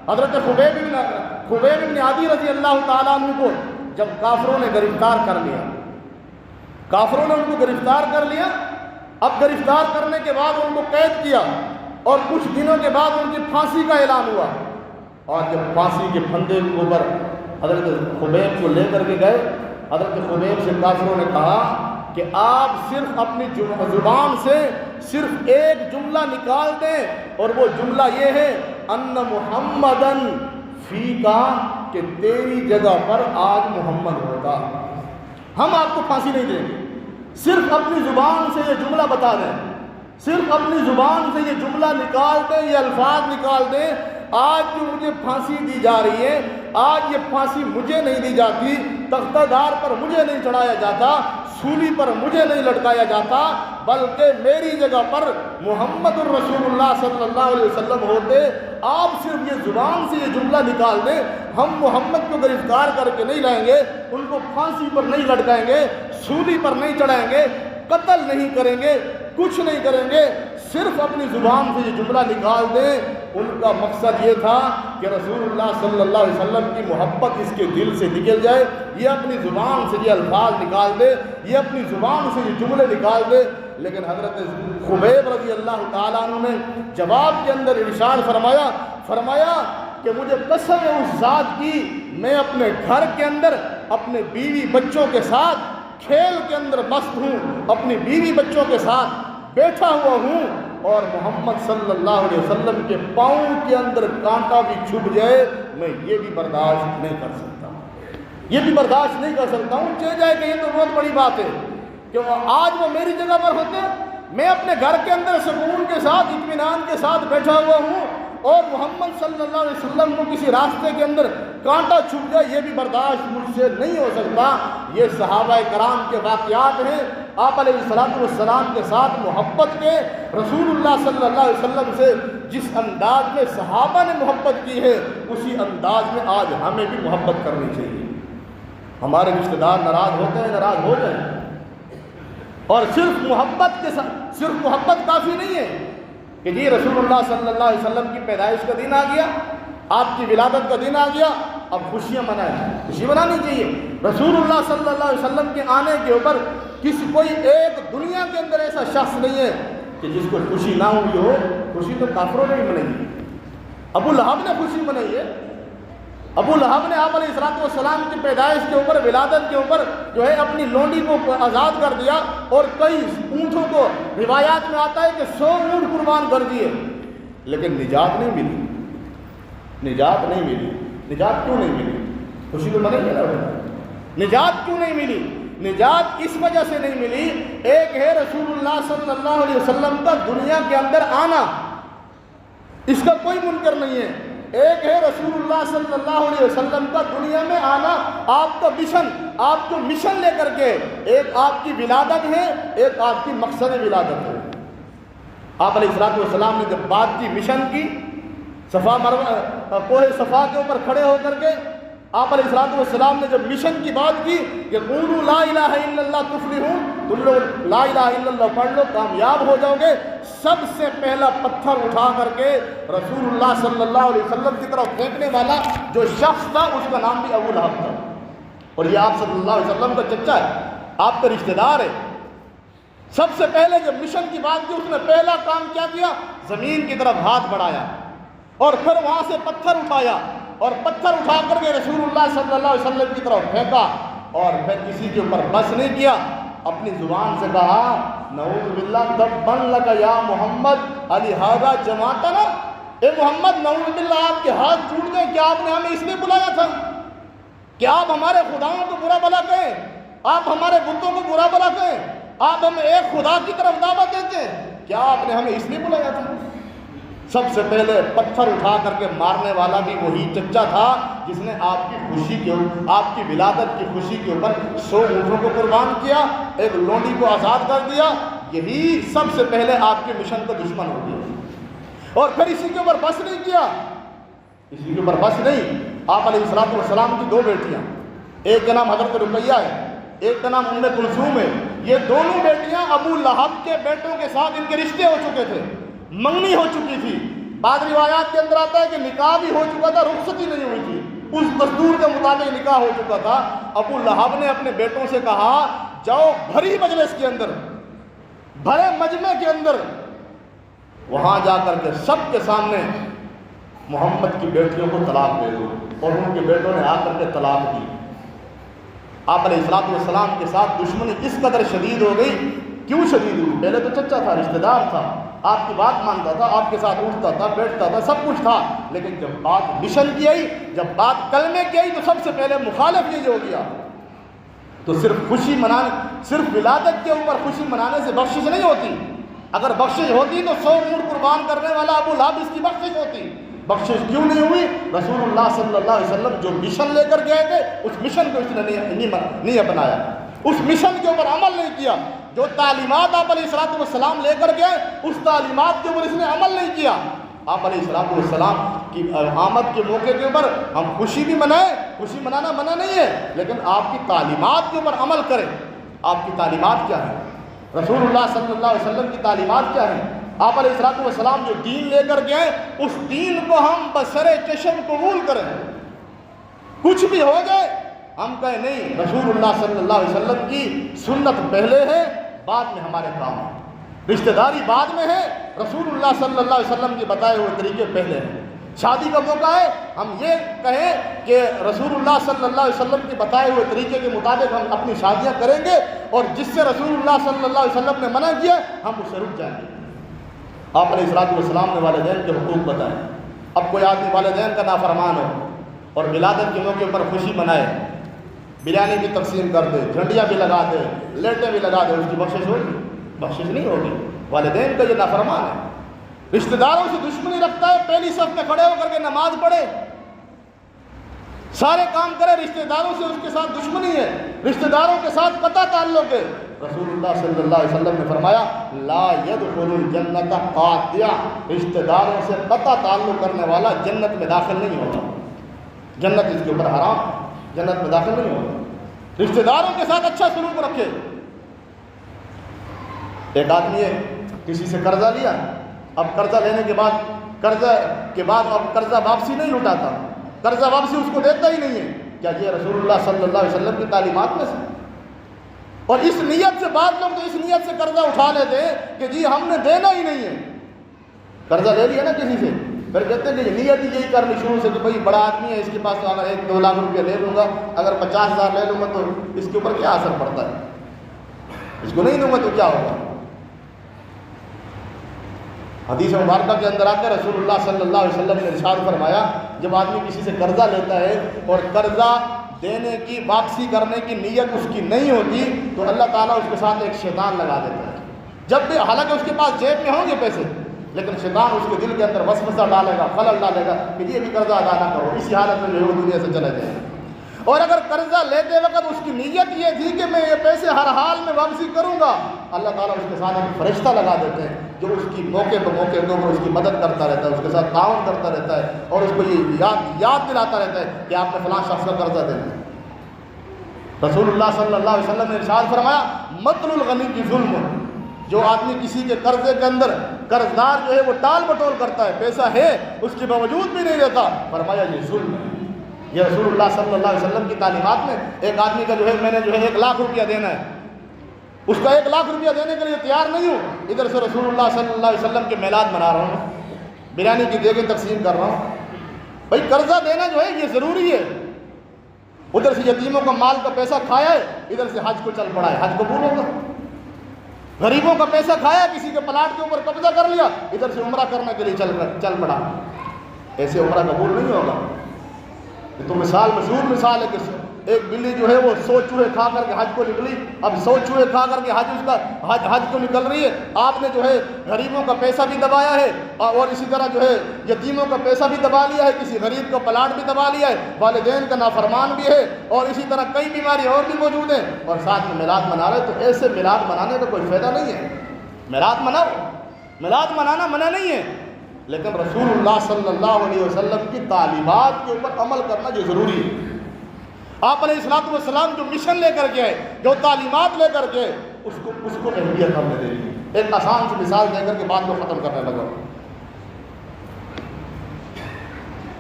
حضرت خبیب بن عدی رضی اللہ تعالیٰ عنہ کو جب کافروں نے گرفتار کر لیا، کافروں نے ان کو گرفتار کر لیا، اب گرفتار کرنے کے بعد ان کو قید کیا اور کچھ دنوں کے بعد ان کی پھانسی کا اعلان ہوا، اور جب پھانسی کے پھندے کے اوپر حضرت خبیب کو لے کر کے گئے، حضرت خبیب سے کافروں نے کہا کہ آپ صرف اپنی زبان سے صرف ایک جملہ نکال دیں، اور وہ جملہ یہ ہے ان محمدن فیکا، کہ تیری جگہ پر آج محمد ہوگا، ہم آپ کو پھانسی نہیں دیں گے، صرف اپنی زبان سے یہ جملہ بتا دیں، صرف اپنی زبان سے یہ جملہ نکال دیں، یہ الفاظ نکال دیں، آج جو مجھے پھانسی دی جا رہی ہے، آج یہ پھانسی مجھے نہیں دی جاتی، تختہ دار پر مجھے نہیں چڑھایا جاتا، سولی پر مجھے نہیں لٹکایا جاتا، بلکہ میری جگہ پر محمد الرسول اللہ صلی اللہ علیہ وسلم ہوتے، آپ صرف یہ زبان سے یہ جملہ نکال دیں، ہم محمد کو گرفتار کر کے نہیں لائیں گے، ان کو پھانسی پر نہیں لٹکائیں گے، سولی پر نہیں چڑھائیں گے، قتل نہیں کریں گے، کچھ نہیں کریں گے، صرف اپنی زبان سے یہ جملہ نکال دیں۔ ان کا مقصد یہ تھا کہ رسول اللہ صلی اللہ علیہ وسلم کی محبت اس کے دل سے نکل جائے، یہ اپنی زبان سے یہ الفاظ نکال دے، یہ اپنی زبان سے یہ جملے نکال دے۔ لیکن حضرت خبیب رضی اللہ تعالیٰ عنہ نے جواب کے اندر ارشاد فرمایا کہ مجھے قسم ہے اس ذات کی، میں اپنے گھر کے اندر اپنے بیوی بچوں کے ساتھ کھیل کے اندر مست ہوں، اپنی بیوی بچوں کے ساتھ بیٹھا ہوا ہوں، اور محمد صلی اللہ علیہ وسلم کے پاؤں کے اندر کانٹا بھی چھپ جائے، میں یہ بھی برداشت نہیں کر سکتا، یہ بھی برداشت نہیں کر سکتا ہوں۔ چلے جائے کہ یہ تو بہت بڑی بات ہے کہ آج وہ میری جگہ پر ہوتے، میں اپنے گھر کے اندر سکون کے ساتھ اطمینان کے ساتھ بیٹھا ہوا ہوں، اور محمد صلی اللہ علیہ وسلم کو کسی راستے کے اندر کانٹا چھپ جائے، یہ بھی برداشت مجھ سے نہیں ہو سکتا۔ یہ صحابہ کرام کے واقعات ہیں، آپ علیہ السلام کے ساتھ محبت کے، رسول اللہ صلی اللہ علیہ وسلم سے جس انداز میں صحابہ نے محبت کی ہے، اسی انداز میں آج ہمیں بھی محبت کرنی چاہیے۔ ہمارے رشتہ دار ناراض ہوتے ہیں، ناراض ہو جائیں، اور صرف محبت کے ساتھ، صرف محبت کافی نہیں ہے کہ جی رسول اللہ صلی اللہ علیہ وسلم کی پیدائش کا دن آ گیا، آپ کی ولادت کا دن آ گیا، اب خوشیاں منائیں، خوشی منانی چاہیے۔ رسول اللہ صلی اللہ علیہ وسلم کے آنے کے اوپر کوئی ایک دنیا کے اندر ایسا شخص نہیں ہے کہ جس کو خوشی نہ ہوئی ہو۔ خوشی تو کافروں نے بھی منائی، ابو لہب نے خوشی منائی ہے، ابو لہب نے آپ علیہ السلام کی پیدائش کے اوپر، ولادت کے اوپر جو ہے اپنی لونڈی کو آزاد کر دیا، اور کئی اونٹوں کو، روایات میں آتا ہے کہ 100 اونٹ قربان کر دیے، لیکن نجات نہیں ملی، نجات نہیں ملی۔ نجات کیوں نہیں ملی؟ خوشی تو منائی ہے نا، نجات کیوں نہیں ملی؟ نجات اس وجہ سے نہیں ملی، ایک ہے رسول اللہ صلی اللہ علیہ وسلم کا دنیا کے اندر آنا، اس کا کوئی منکر نہیں ہے، ایک ہے رسول اللہ صلی اللہ علیہ وسلم کا دنیا میں آنا، آپ کا مشن، آپ کو مشن لے کر کے، ایک آپ کی ولادت ہے، ایک آپ کی مقصد ولادت ہے۔ آپ علیہ السلام نے جب بات کی مشن کی، کوہ صفا کے اوپر کھڑے ہو کر کے آپ علیہ السلام نے جب مشن کی بات کی کہ قولوا لا الہ الا اللہ تفلحون، تم لوگ لا الہ الا اللہ پڑھ لو کامیاب ہو جاؤ گے، سب سے پہلا پتھر اٹھا کر کے رسول اللہ صلی اللہ علیہ وسلم کی طرف پھینکنے والا جو شخص تھا، اس کا نام بھی ابو لہب تھا، اور یہ آپ صلی اللہ علیہ وسلم کا چچا ہے، آپ کا رشتہ دار ہے۔ سب سے پہلے جب مشن کی بات کی، اس نے پہلا کام کیا کیا؟ زمین کی طرف ہاتھ بڑھایا، اور پھر وہاں سے پتھر اٹھایا، اور پتھر اٹھا کر کے رسول اللہ صلی اللہ علیہ وسلم کی طرف پھینکا، اور پھر کسی کے اوپر بس نہیں کیا، اپنی زبان سے کہا نعوذ باللہ تبا لک یا محمد لہذا جمعتنا، اے محمد نعوذ باللہ آپ کے ہاتھ ٹوٹ گئے، کیا آپ نے ہمیں اس لیے بلایا تھا؟ کیا آپ ہمارے خداؤں کو برا بلا کہیں؟ آپ ہمارے بتوں کو برا بلا کہیں؟ آپ ہمیں ایک خدا کی طرف دعوت دیتے ہیں؟ کیا آپ نے ہمیں اس لیے بلایا تھا؟ سب سے پہلے پتھر اٹھا کر کے مارنے والا بھی وہی چچا تھا جس نے آپ کی خوشی کے، آپ کی ولادت کی خوشی کے اوپر 100 اونٹوں کو قربان کیا، ایک لونڈی کو آزاد کر دیا۔ یہی سب سے پہلے آپ کے مشن کا دشمن ہو گیا، اور پھر اسی کے اوپر بس نہیں کیا، اسی کے اوپر بس نہیں، آپ علیہ السلام کی 2 بیٹیاں، ایک کا نام حضرت رقیہ ہے، ایک کا نام ام کلثوم ہے، یہ دونوں بیٹیاں ابو لہب کے بیٹوں کے ساتھ ان کے رشتے ہو چکے تھے، منگنی ہو چکی تھی، بعض روایات کے اندر آتا ہے کہ نکاح بھی ہو چکا تھا، رخصت ہی نہیں ہوئی تھی، اس دستور کے مطابق نکاح ہو چکا تھا۔ ابو لہب نے اپنے بیٹوں سے کہا جاؤ بھری مجلس کے اندر، بھرے مجمع کے اندر، وہاں جا کر کے سب کے سامنے محمد کی بیٹیوں کو طلاق دے دو۔ اور ان کے بیٹوں نے آ کر کے طلاق دی۔ آپ علیہ السلام کے ساتھ دشمنی اس قدر شدید ہو گئی۔ کیوں شدید ہوئی؟ پہلے تو چچا تھا، رشتہ دار تھا، آپ کی بات مانتا تھا، آپ کے ساتھ اٹھتا تھا، بیٹھتا تھا، سب کچھ تھا، لیکن جب بات مشن کی آئی، جب بات کلمے کی آئی، تو سب سے پہلے مخالف یہ ہو گیا۔ تو صرف خوشی منانے، صرف ولادت کے اوپر خوشی منانے سے بخشش نہیں ہوتی۔ اگر بخشش ہوتی تو 100 اونٹ قربان کرنے والا ابو لہب اس کی بخشش ہوتی۔ بخشش کیوں نہیں ہوئی؟ رسول اللہ صلی اللہ علیہ وسلم جو مشن لے کر گئے تھے، اس مشن کو اس نے نہیں اپنایا، اس مشن کے اوپر عمل نہیں کیا۔ جو تعلیمات آپ علیہ السلام لے کر گئے، اس تعلیمات کے اوپر اس نے عمل نہیں کیا۔ آپ علیہ السلام کی آمد کے موقع کے اوپر ہم خوشی بھی منائیں، خوشی منانا منع نہیں ہے، لیکن آپ کی تعلیمات کے اوپر عمل کریں۔ آپ کی تعلیمات کیا ہیں؟ رسول اللہ صلی اللہ علیہ وسلم کی تعلیمات کیا ہیں؟ آپ علیہ السلام جو دین لے کر گئے، اس دین کو ہم بسر چشم قبول کریں۔ کچھ بھی ہو جائے ہم کہیں نہیں، رسول اللہ صلی اللہ علیہ وسلم کی سنت پہلے ہے، بعد میں ہمارے کام ہے، رشتہ داری بعد میں ہے، رسول اللہ صلی اللہ علیہ وسلم کے بتائے ہوئے طریقے پہلے ہیں۔ شادی کا موقع ہے، ہم یہ کہیں کہ رسول اللہ صلی اللہ علیہ وسلم کے بتائے ہوئے طریقے کے مطابق ہم اپنی شادیاں کریں گے، اور جس سے رسول اللہ صلی اللہ علیہ وسلم نے منع کیا ہم اس سے رک جائیں گے۔ آپ علیہ السلام نے والدین کے حقوق بتائے۔ اب کوئی آدمی والدین کا نافرمان ہو اور ولادت کے موقع پر خوشی منائے، بریانی بھی تقسیم کر دے، جھنڈیاں بھی لگا دے، لیٹیں بھی لگا دے، اس کی بخشش ہوگی؟ بخشش نہیں ہوگی۔ والدین کا یہ نافرمان ہے، رشتہ داروں سے دشمنی رکھتا ہے، پہلی صف میں کھڑے ہو کر کے نماز پڑھے، سارے کام کرے، رشتہ داروں سے اس کے ساتھ دشمنی ہے، رشتہ داروں کے ساتھ قطع تعلق ہے۔ رسول اللہ صلی اللہ علیہ وسلم نے فرمایا لا يدخل الجنت قاطع، رشتہ داروں سے قطع تعلق کرنے والا جنت میں داخل نہیں ہوگا، جنت اس کے اوپر حرام، جنت میں داخل نہیں ہوگا۔ رشتہ داروں کے ساتھ اچھا سلوک رکھے۔ ایک آدمی ہے، کسی سے قرضہ لیا، اب قرضہ لینے کے بعد اب قرضہ واپسی نہیں لوٹاتا، قرضہ واپسی اس کو دیتا ہی نہیں ہے۔ کیا یہ رسول اللہ صلی اللہ علیہ وسلم کی تعلیمات میں سے؟ اور اس نیت سے بعض لوگ تو اس نیت سے قرضہ اٹھا لیتے ہیں کہ جی ہم نے دینا ہی نہیں ہے۔ قرضہ لے لیا نا کسی سے، پھر کہتے ہیں کہ نیت ہی یہی کرنی شروع سے کہ بھائی بڑا آدمی ہے، اس کے پاس تو اگر 1-2 لاکھ روپیہ لے لوں گا، اگر 50,000 لے لوں گا تو اس کے اوپر کیا اثر پڑتا ہے، اس کو نہیں دوں گا تو کیا ہوگا۔ حدیث مبارکہ کے اندر آ کر رسول اللہ صلی اللہ علیہ وسلم نے ارشاد فرمایا جب آدمی کسی سے قرضہ لیتا ہے اور قرضہ دینے کی واپسی کرنے کی نیت اس کی نہیں ہوتی تو اللہ تعالیٰ اس کے ساتھ ایک شیطان لگا دیتا ہے۔ جب بھی حالانکہ اس کے پاس جیب میں ہوں گے پیسے، لیکن شیطان اس کے دل کے اندر وسوسہ ڈالے گا، خلل ڈالے گا کہ یہ بھی قرضہ ادا نہ کرو، اسی حالت میں جو ہے وہ دنیا سے چلے جائیں۔ اور اگر قرضہ لیتے وقت اس کی نیت یہ تھی کہ میں یہ پیسے ہر حال میں واپسی کروں گا، اللہ تعالیٰ اس کے ساتھ ایک فرشتہ لگا دیتے ہیں جو اس کی موقع پہ موقع کے اوپر اس کی مدد کرتا رہتا ہے، اس کے ساتھ تعاون کرتا رہتا ہے اور اس کو یہ یاد دلاتا رہتا ہے کہ آپ نے فلاں شخص کا قرضہ دینا ہے۔ رسول اللہ صلی اللہ علیہ وسلم نے ارشاد فرمایا مطل الغنی کی ظلم، جو آدمی کسی کے قرضے کے اندر قرض دار جو ہے وہ ٹال مٹول کرتا ہے، پیسہ ہے اس کے باوجود بھی نہیں دیتا، فرمایا یہ ظلم ہے۔ یہ رسول اللہ صلی اللہ علیہ وسلم کی تعلیمات میں ایک آدمی کا جو ہے میں نے جو ہے 1 لاکھ روپیہ دینا ہے، اس کا 1 لاکھ روپیہ دینے کے لیے تیار نہیں ہوں، ادھر سے رسول اللہ صلی اللہ علیہ وسلم کے میلاد منا رہا ہوں، بریانی کی دیگیں تقسیم کر رہا ہوں۔ بھائی قرضہ دینا جو ہے یہ ضروری ہے، ادھر سے یتیموں کا مال کا پیسہ کھایا ہے، ادھر سے حج کو چل پڑا ہے، حج قبول ہوگا۔ غریبوں کا پیسہ کھایا، کسی کے پلاٹ کے اوپر قبضہ کر لیا، ادھر سے عمرہ کرنے کے لیے چل پڑا، ایسے عمرہ قبول نہیں ہوگا۔ یہ تو مثال مشہور مثال ہے کہ ایک بلی جو ہے وہ 100 چوہے کھا کر کے حج کو نکلی، اب 100 چوہے کھا کر کے حج کو نکل رہی ہے، آپ نے جو ہے غریبوں کا پیسہ بھی دبایا ہے اور اسی طرح جو ہے یتیموں کا پیسہ بھی دبا لیا ہے، کسی غریب کا پلاٹ بھی دبا لیا ہے، والدین کا نافرمان بھی ہے اور اسی طرح کئی بیماری اور بھی موجود ہیں، اور ساتھ میں میلاد منا رہے، تو ایسے میلاد منانے کا کوئی فائدہ نہیں ہے۔ میلاد مناؤ، میلاد منانا منع نہیں ہے، لیکن رسول اللہ صلی اللہ علیہ وسلم کی تعلیمات کے اوپر عمل کرنا یہ ضروری ہے۔ آپ علیہ السلام جو مشن لے کر کے آئے، جو تعلیمات لے کر کے اس کو اہمیت ہم نے دے دی۔ ایک آسان سی مثال دے کر کے بات کو ختم کرنے لگا۔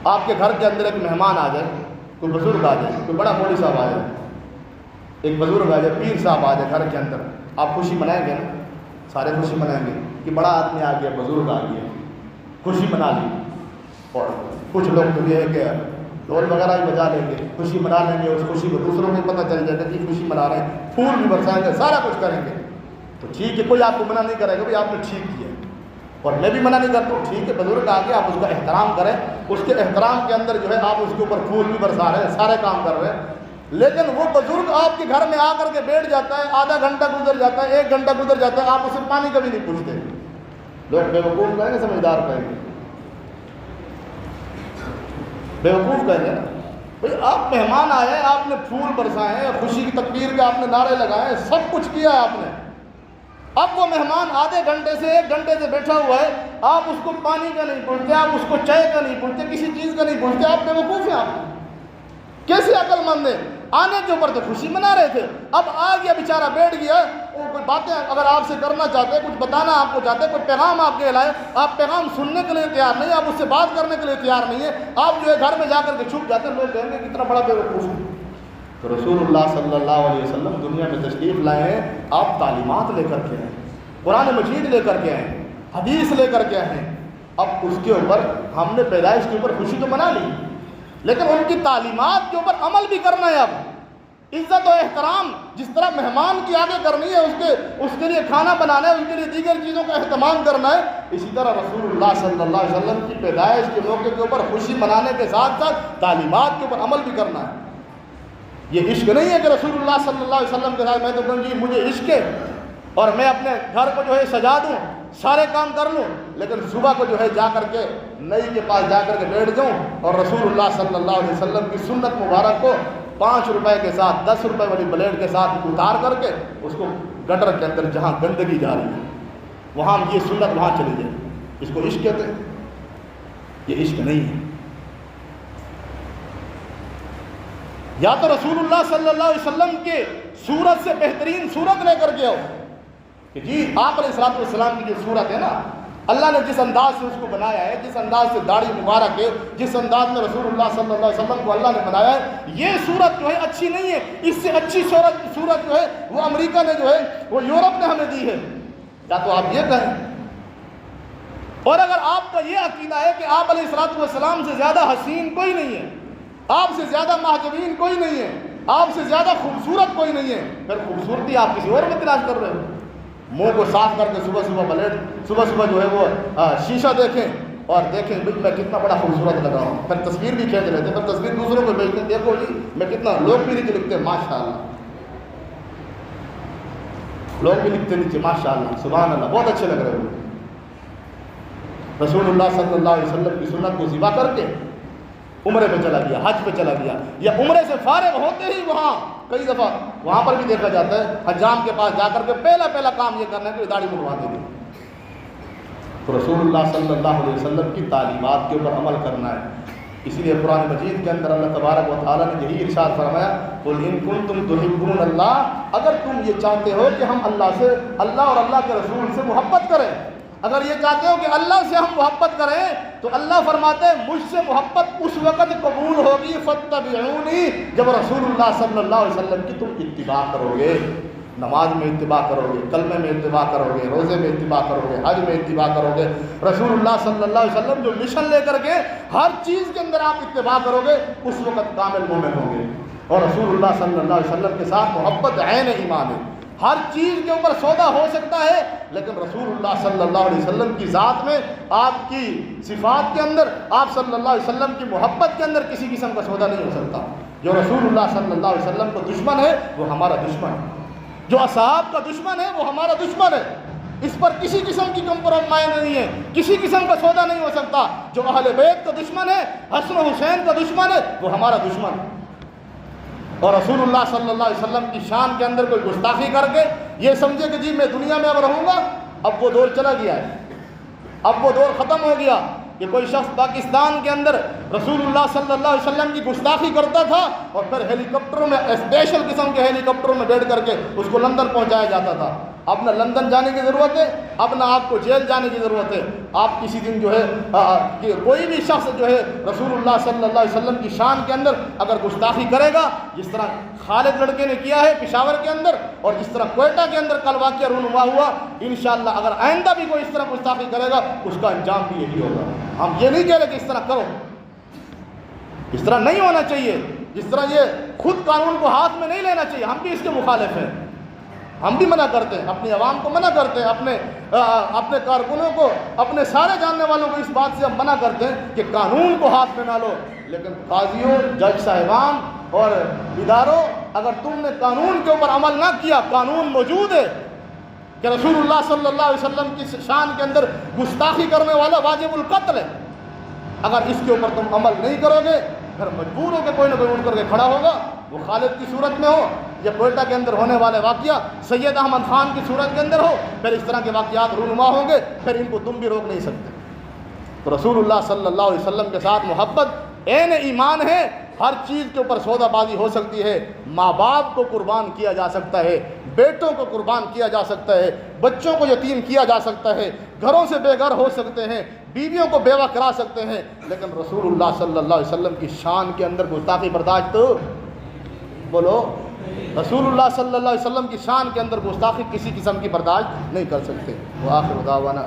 آپ کے گھر کے اندر ایک مہمان آ جائے، کوئی بزرگ آ جائے، کوئی بڑا مولوی صاحب آ جائے، ایک بزرگ آ جائے، پیر صاحب آ جائے گھر کے اندر، آپ خوشی منائیں گے نا؟ سارے خوشی منائیں گے کہ بڑا آدمی آ گیا، بزرگ آ گیا، خوشی منا لی۔ اور کچھ لوگ تو یہ ہے کہ ڈھول وغیرہ بھی بجا لیں گے، خوشی منا لیں گے، اس خوشی کو دوسروں کو پتہ چل جائے گا کہ خوشی منا رہے ہیں، پھول بھی برسائیں گے، سارا کچھ کریں گے۔ تو ٹھیک ہے، کوئی آپ کو منع نہیں کرے گا بھائی آپ نے ٹھیک کیا، اور میں بھی منع نہیں کرتا ہوں، ٹھیک ہے بزرگ آ گیا، آپ اس کا احترام کریں، اس کے احترام کے اندر جو ہے آپ اس کے اوپر پھول بھی برسا رہے ہیں، سارے کام کر رہے ہیں۔ لیکن وہ بزرگ آپ کے گھر میں آ کر کے بیٹھ جاتا ہے، آدھا گھنٹہ گزر جاتا ہے، 1 گھنٹہ گزر جاتا ہے، آپ اسے پانی کبھی نہیں پوچھتے۔ لوگ بیوقوف کہیں گے، سمجھدار کہیں گے؟ بیوقوف کہیں گے نا بھائی، آپ مہمان آئے ہیں، آپ نے پھول برسائے ہیں، خوشی کی تکبیر کے آپ نے نعرے لگائے ہیں، سب کچھ کیا ہے آپ نے۔ اب وہ مہمان آدھے گھنٹے سے 1 گھنٹے سے بیٹھا ہوا ہے، آپ اس کو پانی کا نہیں پوچھتے، آپ اس کو چائے کا نہیں پوچھتے، کسی چیز کا نہیں پوچھتے، آپ بیوقوف ہیں۔ آپ کیسے عقل مند ہیں؟ آنے کے اوپر تو خوشی منا رہے تھے، اب آ گیا بیچارہ، بیٹھ گیا، وہ کوئی باتیں اگر آپ سے کرنا چاہتے ہیں، کچھ بتانا آپ کو چاہتے ہیں، کوئی پیغام آپ کے لائے، آپ پیغام سننے کے لیے تیار نہیں، آپ اس سے بات کرنے کے لیے تیار نہیں ہے، آپ جو ہے گھر میں جا کر کے چھپ جاتے ہیں، لوگ کہیں گے کتنا بڑا بیوقوف ہے۔ تو رسول اللہ صلی اللہ علیہ وسلم دنیا میں تشریف لائے ہیں، آپ تعلیمات لے کر کے آئے، قرآن مجید لے کر کے آئے، حدیث لے کر کے آئے، اب اس کے اوپر ہم نے پیدائش کے اوپر خوشی تو منا لی، لیکن ان کی تعلیمات کے اوپر عمل بھی کرنا ہے۔ اب عزت و احترام جس طرح مہمان کی آگے کرنی ہے، اس کے لیے کھانا بنانا ہے، اس کے لیے دیگر چیزوں کا اہتمام کرنا ہے، اسی طرح رسول اللہ صلی اللہ علیہ وسلم کی پیدائش کے موقع کے اوپر خوشی منانے کے ساتھ ساتھ تعلیمات کے اوپر عمل بھی کرنا ہے۔ یہ عشق نہیں ہے کہ رسول اللہ صلی اللہ علیہ وسلم کے ساتھ میں تو کہوں جی مجھے عشق ہے اور میں اپنے گھر کو جو ہے سجا دوں، سارے کام کر لوں، لیکن صبح کو جو ہے جا کر کے نئی کے پاس جا کر کے بیٹھ جاؤں اور رسول اللہ صلی اللہ علیہ وسلم کی سنت مبارک کو 5 روپے کے ساتھ 10 روپے والی بلیڈ کے ساتھ اتار کر کے اس کو گٹر کے اندر جہاں گندگی جا رہی ہے وہاں یہ سنت وہاں چلی جائے، اس کو عشق کہتے ہیں؟ یہ عشق نہیں ہے۔ یا تو رسول اللہ صلی اللہ علیہ وسلم کے صورت سے بہترین صورت لے کر کے آؤ کہ جی آپ علیہ السلام کی جو صورت ہے نا، اللہ نے جس انداز سے اس کو بنایا ہے، جس انداز سے داڑھی مبارک ہے، جس انداز میں رسول اللہ صلی اللہ علیہ وسلم کو اللہ نے بنایا ہے، یہ صورت جو ہے اچھی نہیں ہے، اس سے اچھی صورت جو ہے وہ امریکہ نے جو ہے وہ یورپ نے ہمیں دی ہے۔ یا تو آپ یہ کہیں، اور اگر آپ کا یہ عقیدہ ہے کہ آپ علیہ السلام سے زیادہ حسین کوئی نہیں ہے، آپ سے زیادہ محجوبین کوئی نہیں ہے، آپ سے زیادہ خوبصورت کوئی نہیں ہے، پھر خوبصورتی آپ کسی اور میں تلاش کر رہے ہو۔ منہ کو صاف کر کے صبح جو ہے وہ شیشہ دیکھیں اور دیکھیں میں کتنا بڑا خوبصورت لگا ہوں، پھر تصویر بھی کھینچ لیتے، پھر تصویر دوسروں کو بھیجتے ہیں، دیکھو جی میں کتنا، لوگ بھی نیچے لکھتے ہیں ماشاء اللہ، لوگ بھی لکھتے نیچے ماشاء اللہ، سبحان اللہ، بہت اچھے لگ رہے ہو۔ رسول اللہ صلی اللہ علیہ وسلم کی سنت کو ذبح کر کے عمرے پہ چلا گیا، حج پہ چلا گیا، یا عمرے سے فارغ ہوتے ہی وہاں کئی دفعہ وہاں پر بھی دیکھا جاتا ہے حجام کے پاس جا کر کے پہلا کام یہ کرنا ہے کہ داڑھی منڈوا دے گی۔ تو رسول اللہ صلی اللہ علیہ وسلم کی تعلیمات کے اوپر عمل کرنا ہے۔ اسی لیے قرآن مجید کے اندر اللہ تبارک و تعالیٰ نے یہی ارشاد فرمایا، قُلْ إِن كُنتُمْ تُحِبُّونَ اللَّهَ، اگر تم یہ چاہتے ہو کہ ہم اللہ اور اللہ کے رسول سے محبت کریں، اگر یہ چاہتے ہو کہ اللہ سے ہم محبت کریں، تو اللہ فرماتے ہیں مجھ سے محبت اس وقت قبول ہوگی فَاتَّبِعُونِی، جب رسول اللہ صلی اللہ علیہ وسلم کی تم اتباع کرو گے، نماز میں اتباع کرو گے، کلمے میں اتباع کرو گے، روزے میں اتباع کرو گے، حج میں اتباع کرو گے، رسول اللہ صلی اللہ علیہ وسلم جو مشن لے کر کے ہر چیز کے اندر آپ اتباع کرو گے، اس وقت کامل مومن ہوں گے۔ اور رسول اللہ صلی اللہ علیہ وسلم کے ساتھ محبت عین ایمان ہے۔ ہر چیز کے اوپر سودا ہو سکتا ہے، لیکن رسول اللہ صلی اللہ علیہ وسلم کی ذات میں، آپ کی صفات کے اندر، آپ صلی اللہ علیہ وسلم کی محبت کے اندر کسی قسم کا سودا نہیں ہو سکتا۔ جو رسول اللہ صلی اللہ علیہ وسلم کو دشمن ہے وہ ہمارا دشمن ہے، جو اصحاب کا دشمن ہے وہ ہمارا دشمن ہے، اس پر کسی قسم کی کمپرومائز نہیں ہے، کسی قسم کا سودا نہیں ہو سکتا۔ جو اہل بیت کا دشمن ہے، حسن و حسین کا دشمن ہے، وہ ہمارا دشمن ہے۔ اور رسول اللہ صلی اللہ علیہ وسلم کی شان کے اندر کوئی گستاخی کر کے یہ سمجھے کہ جی میں دنیا میں اب رہوں گا، اب وہ دور چلا گیا ہے، اب وہ دور ختم ہو گیا کہ کوئی شخص پاکستان کے اندر رسول اللہ صلی اللہ علیہ وسلم کی گستاخی کرتا تھا اور پھر ہیلی کاپٹروں میں، اسپیشل قسم کے ہیلی کاپٹروں میں بیٹھ کر کے اس کو لندن پہنچایا جاتا تھا۔ اب نہ لندن جانے کی ضرورت ہے، اب نہ آپ کو جیل جانے کی ضرورت ہے۔ آپ کسی دن جو ہے کہ کوئی بھی شخص جو ہے رسول اللہ صلی اللہ علیہ وسلم کی شان کے اندر اگر گستاخی کرے گا، جس طرح خالد لڑکے نے کیا ہے پشاور کے اندر، اور جس طرح کوئٹہ کے اندر کل واقعہ رونما ہوا، انشاءاللہ اگر آئندہ بھی کوئی اس طرح گستاخی کرے گا اس کا انجام بھی یہی ہوگا۔ ہم یہ نہیں کہہ رہے کہ اس طرح کرو، اس طرح نہیں ہونا چاہیے، جس طرح یہ خود قانون کو ہاتھ میں نہیں لینا چاہیے، ہم بھی اس کے مخالف ہیں، ہم بھی منع کرتے ہیں، اپنی عوام کو منع کرتے ہیں، اپنے کارکنوں کو، اپنے سارے جاننے والوں کو اس بات سے ہم منع کرتے ہیں کہ قانون کو ہاتھ میں نہ لو، لیکن قاضیوں، جج صاحبان اور اداروں، اگر تم نے قانون کے اوپر عمل نہ کیا، قانون موجود ہے کہ رسول اللہ صلی اللہ علیہ وسلم کی شان کے اندر گستاخی کرنے والا واجب القتل ہے، اگر اس کے اوپر تم عمل نہیں کرو گے پھر مجبور ہو کہ کوئی نہ کوئی اٹھ کر کے کھڑا ہوگا، وہ خالد کی صورت میں ہو یا کوئٹہ کے اندر ہونے والے واقعہ سید احمد خان کی صورت کے اندر ہو، پھر اس طرح کے واقعات رونما ہوں گے، پھر ان کو تم بھی روک نہیں سکتے۔ تو رسول اللہ صلی اللہ علیہ وسلم کے ساتھ محبت عین ایمان ہے، ہر چیز کے اوپر سودا بازی ہو سکتی ہے، ماں باپ کو قربان کیا جا سکتا ہے، بیٹوں کو قربان کیا جا سکتا ہے، بچوں کو یتیم کیا جا سکتا ہے، گھروں سے بے گھر ہو سکتے ہیں، بیویوں کو بیوہ کرا سکتے ہیں، لیکن رسول اللہ صلی اللہ علیہ وسلم کی شان کے اندر گستاخی برداشت، بولو، رسول اللہ صلی اللہ علیہ وسلم کی شان کے اندر گستاخی کسی قسم کی برداشت نہیں کر سکتے۔ وآخر دعوانا